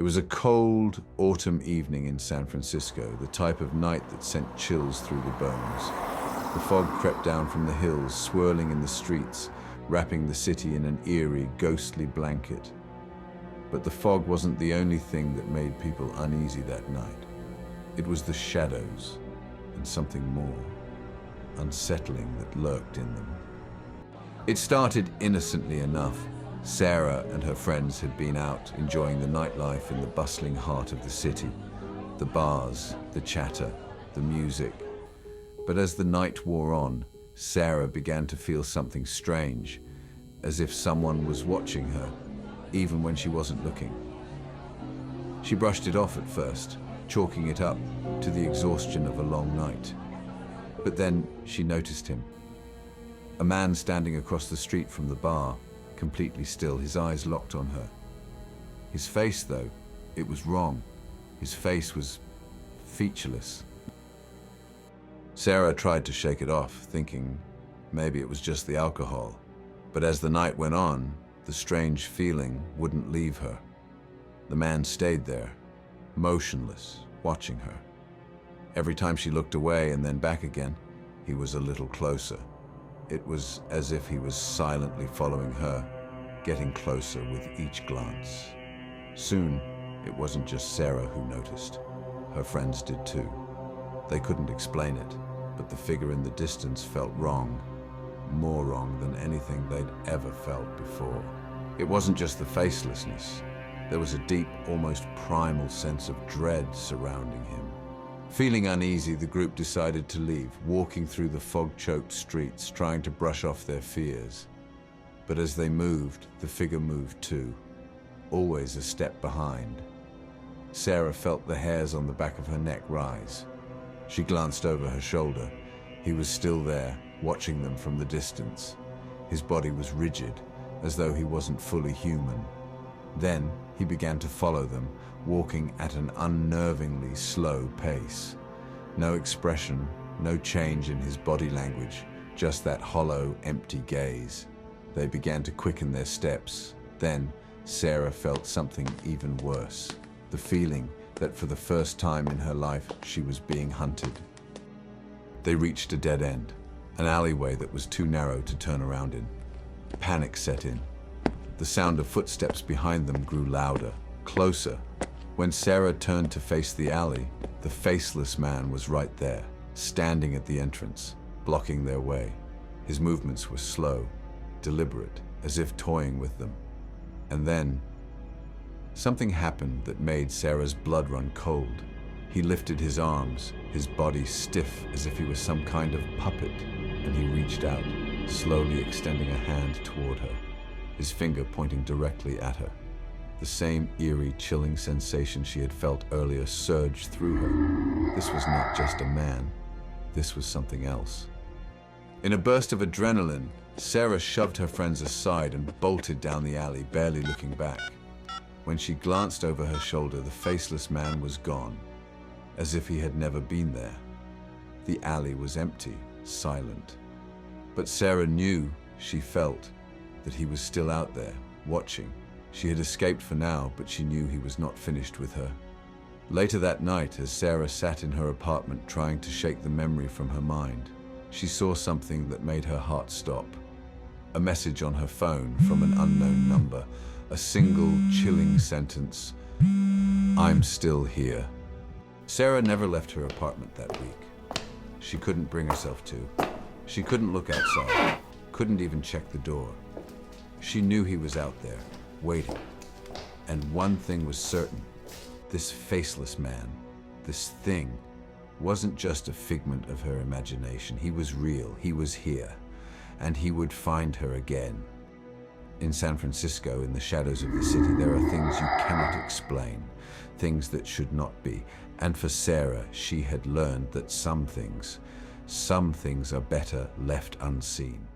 It was a cold autumn evening in San Francisco, the type of night that sent chills through the bones. The fog crept down from the hills, swirling in the streets, wrapping the city in an eerie, ghostly blanket. But the fog wasn't the only thing that made people uneasy that night. It was the shadows and something more unsettling that lurked in them. It started innocently enough. Sarah and her friends had been out enjoying the nightlife in the bustling heart of the city. The bars, the chatter, the music. But as the night wore on, Sarah began to feel something strange, as if someone was watching her, even when she wasn't looking. She brushed it off at first, chalking it up to the exhaustion of a long night. But then she noticed him. A man standing across the street from the bar, completely still, his eyes locked on her. His face, though, it was wrong. His face was featureless. Sarah tried to shake it off, thinking maybe it was just the alcohol. But as the night went on, the strange feeling wouldn't leave her. The man stayed there, motionless, watching her. Every time she looked away and then back again, he was a little closer. It was as if he was silently following her, getting closer with each glance. Soon, it wasn't just Sarah who noticed. Her friends did too. They couldn't explain it, but the figure in the distance felt wrong, more wrong than anything they'd ever felt before. It wasn't just the facelessness. There was a deep, almost primal sense of dread surrounding him. Feeling uneasy, the group decided to leave, walking through the fog-choked streets, trying to brush off their fears. But as they moved, the figure moved too, always a step behind. Sarah felt the hairs on the back of her neck rise. She glanced over her shoulder. He was still there, watching them from the distance. His body was rigid, as though he wasn't fully human. Then he began to follow them, walking at an unnervingly slow pace. No expression, no change in his body language, just that hollow, empty gaze. They began to quicken their steps. Then Sarah felt something even worse, the feeling that for the first time in her life she was being hunted. They reached a dead end, an alleyway that was too narrow to turn around in. Panic set in. The sound of footsteps behind them grew louder, closer. When Sarah turned to face the alley, the faceless man was right there, standing at the entrance, blocking their way. His movements were slow, deliberate, as if toying with them. And then, something happened that made Sarah's blood run cold. He lifted his arms, his body stiff as if he was some kind of puppet, and he reached out, slowly extending a hand toward her, his finger pointing directly at her. The same eerie, chilling sensation she had felt earlier surged through her. This was not just a man. This was something else. In a burst of adrenaline, Sarah shoved her friends aside and bolted down the alley, barely looking back. When she glanced over her shoulder, the faceless man was gone, as if he had never been there. The alley was empty, silent. But Sarah knew, she felt, that he was still out there, watching. She had escaped for now, but she knew he was not finished with her. Later that night, as Sarah sat in her apartment trying to shake the memory from her mind, she saw something that made her heart stop. A message on her phone from an unknown number, a single chilling sentence, "I'm still here." Sarah never left her apartment that week. She couldn't bring herself to. She couldn't look outside, couldn't even check the door. She knew he was out there, waiting. And one thing was certain. This faceless man, this thing, wasn't just a figment of her imagination. He was real, he was here, and he would find her again. In San Francisco, in the shadows of the city, there are things you cannot explain, things that should not be. And for Sarah, she had learned that some things are better left unseen.